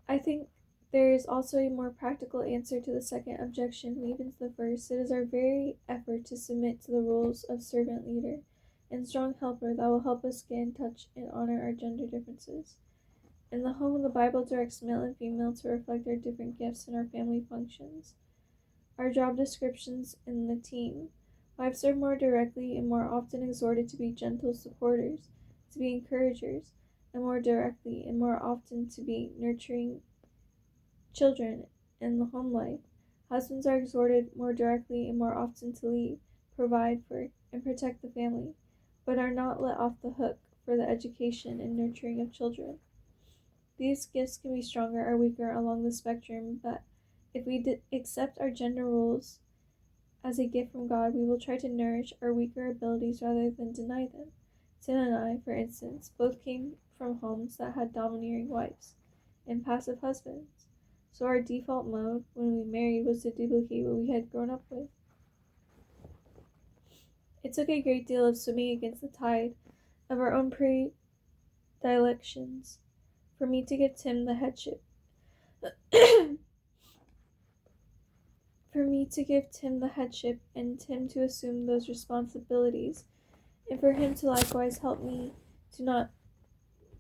I think there is also a more practical answer to the second objection, and even to the first. It is our very effort to submit to the roles of servant leader and strong helper that will help us get in touch and honor our gender differences. In the home, the Bible directs male and female to reflect our different gifts in our family functions. Our job descriptions in the team. Wives are more directly and more often exhorted to be gentle supporters, to be encouragers, and more directly and more often to be nurturing children in the home life. Husbands are exhorted more directly and more often to lead, provide for, and protect the family, but are not let off the hook for the education and nurturing of children. These gifts can be stronger or weaker along the spectrum, but if we accept our gender roles as a gift from God, we will try to nourish our weaker abilities rather than deny them. Tim and I, for instance, both came from homes that had domineering wives and passive husbands, so our default mode when we married was to duplicate what we had grown up with. It took a great deal of swimming against the tide of our own predilections for me to give Tim the headship. And Tim to assume those responsibilities, and for him to likewise help me to not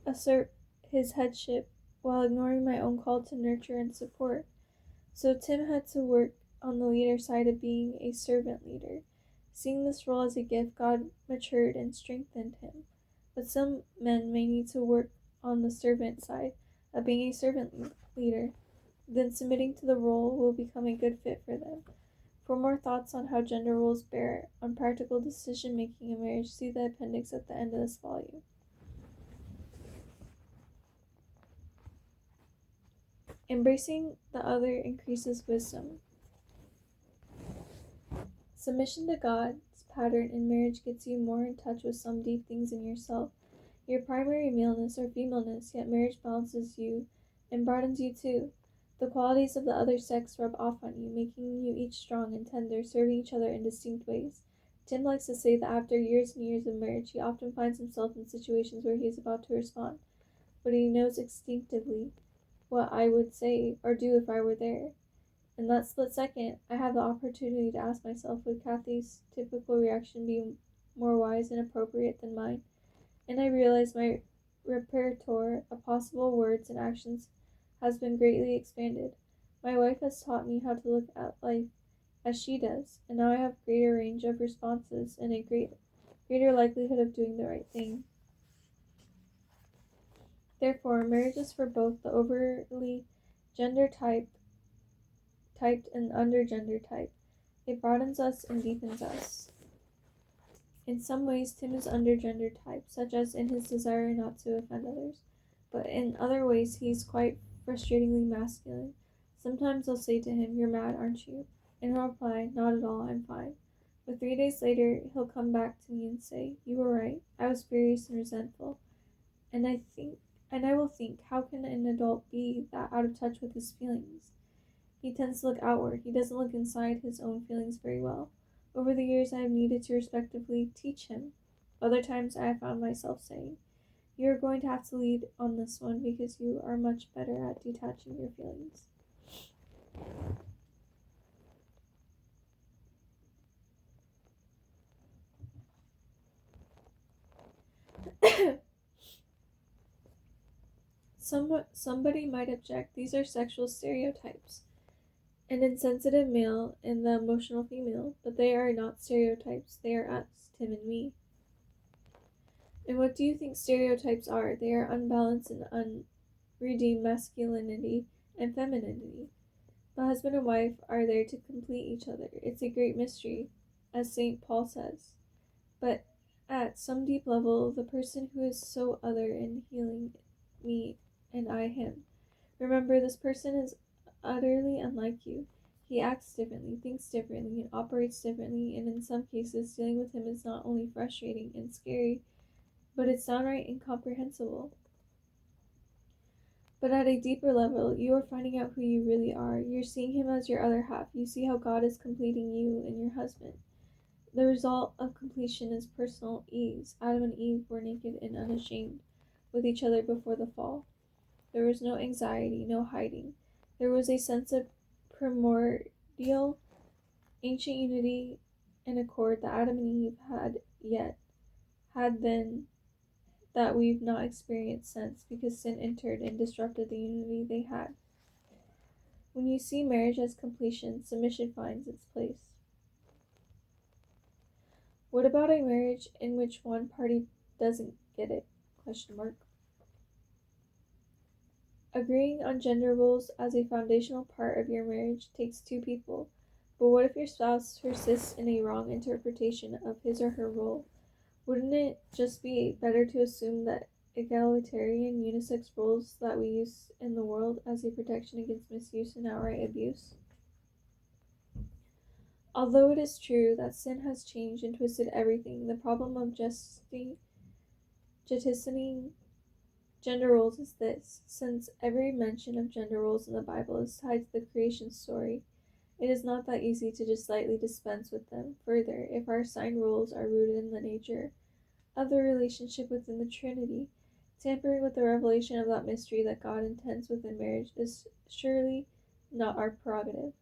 assert his headship while ignoring my own call to nurture and support. So Tim had to work on the leader side of being a servant leader. Seeing this role as a gift, God matured and strengthened him. But some men may need to work on the servant side of being a servant leader. Then submitting to the role will become a good fit for them. For more thoughts on how gender roles bear on practical decision-making in marriage, see the appendix at the end of this volume. Embracing the other increases wisdom. Submission to God's pattern in marriage gets you more in touch with some deep things in yourself, your primary maleness or femaleness, yet marriage balances you and broadens you too. The qualities of the other sex rub off on you, making you each strong and tender, serving each other in distinct ways. Tim likes to say that after years and years of marriage, he often finds himself in situations where he is about to respond, but he knows instinctively what I would say or do if I were there. In that split second, I have the opportunity to ask myself, would Kathy's typical reaction be more wise and appropriate than mine? And I realize my repertoire of possible words and actions has been greatly expanded. My wife has taught me how to look at life as she does, and now I have greater range of responses and a greater likelihood of doing the right thing. Therefore, marriage is for both the overly gender typed and under gender type. It broadens us and deepens us. In some ways, Tim is under gender type, such as in his desire not to offend others, but in other ways, he's quite frustratingly masculine. Sometimes I'll say to him, "You're mad, aren't you?" And he'll reply, "Not at all, I'm fine." But 3 days later, he'll come back to me and say, "You were right. I was furious and resentful." And I will think, how can an adult be that out of touch with his feelings? He tends to look outward. He doesn't look inside his own feelings very well. Over the years, I have needed to respectively teach him. Other times, I have found myself saying, "You are going to have to lead on this one because you are much better at detaching your feelings." Somebody might object, these are sexual stereotypes. An insensitive male and the emotional female, but they are not stereotypes. They are us, Tim and me. And what do you think stereotypes are? They are unbalanced and unredeemed masculinity and femininity. The husband and wife are there to complete each other. It's a great mystery, as St. Paul says. But at some deep level, the person who is so other in healing me and I him. Remember, this person is utterly unlike you. He acts differently, thinks differently, and operates differently, and in some cases, dealing with him is not only frustrating and scary, but it's downright incomprehensible. But at a deeper level, you are finding out who you really are. You're seeing him as your other half. You see how God is completing you and your husband. The result of completion is personal ease. Adam and Eve were naked and unashamed with each other before the fall. There was no anxiety, no hiding. There was a sense of primordial, ancient unity and accord that Adam and Eve had then that we've not experienced since because sin entered and disrupted the unity they had. When you see marriage as completion, submission finds its place. What about a marriage in which one party doesn't get it? Question mark. Agreeing on gender roles as a foundational part of your marriage takes two people. But what if your spouse persists in a wrong interpretation of his or her role? Wouldn't it just be better to assume that egalitarian unisex roles that we use in the world as a protection against misuse and outright abuse? Although it is true that sin has changed and twisted everything, the problem of jettisoning gender roles is this: since every mention of gender roles in the Bible is tied to the creation story, it is not that easy to just lightly dispense with them. Further, if our assigned roles are rooted in the nature of the relationship within the Trinity, tampering with the revelation of that mystery that God intends within marriage is surely not our prerogative.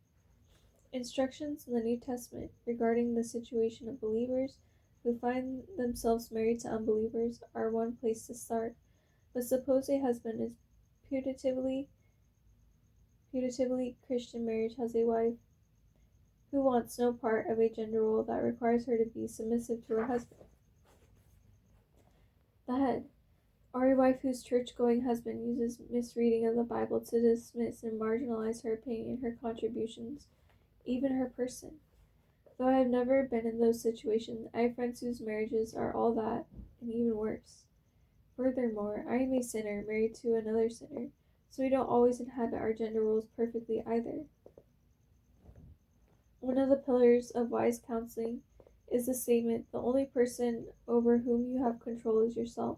Instructions in the New Testament regarding the situation of believers who find themselves married to unbelievers are one place to start. But suppose a husband is putatively Christian marriage has a wife who wants no part of a gender role that requires her to be submissive to her husband, the head, or a wife whose church-going husband uses misreading of the Bible to dismiss and marginalize her opinion, her contributions, even her person. Though I have never been in those situations, I have friends whose marriages are all that, and even worse. Furthermore, I am a sinner married to another sinner, so we don't always inhabit our gender roles perfectly either. One of the pillars of wise counseling is the statement, the only person over whom you have control is yourself.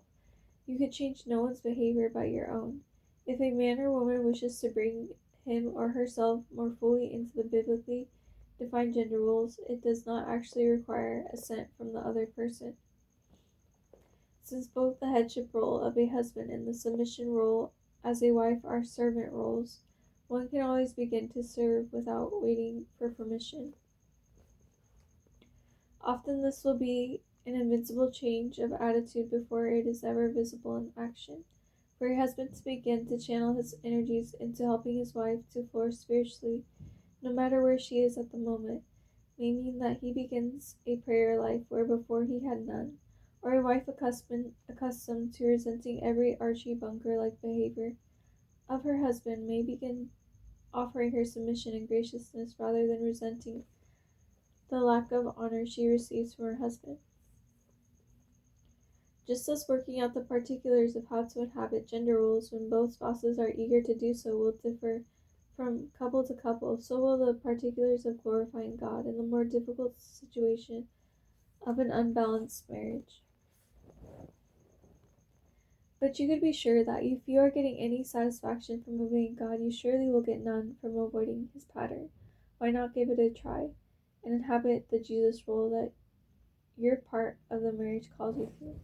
You can change no one's behavior but your own. If a man or woman wishes to bring him or herself more fully into the biblically defined gender roles, it does not actually require assent from the other person. Since both the headship role of a husband and the submission role as a wife are servant roles, one can always begin to serve without waiting for permission. Often this will be an invincible change of attitude before it is ever visible in action. For a husband to begin to channel his energies into helping his wife to flourish spiritually, no matter where she is at the moment, may mean that he begins a prayer life where before he had none, or a wife accustomed to resenting every Archie Bunker-like behavior of her husband may begin offering her submission and graciousness rather than resenting the lack of honor she receives from her husband. Just as working out the particulars of how to inhabit gender roles when both spouses are eager to do so will differ from couple to couple, so will the particulars of glorifying God in the more difficult situation of an unbalanced marriage. But you could be sure that if you are getting any satisfaction from obeying God, you surely will get none from avoiding his pattern. Why not give it a try and inhabit the Jesus role that your part of the marriage calls you to?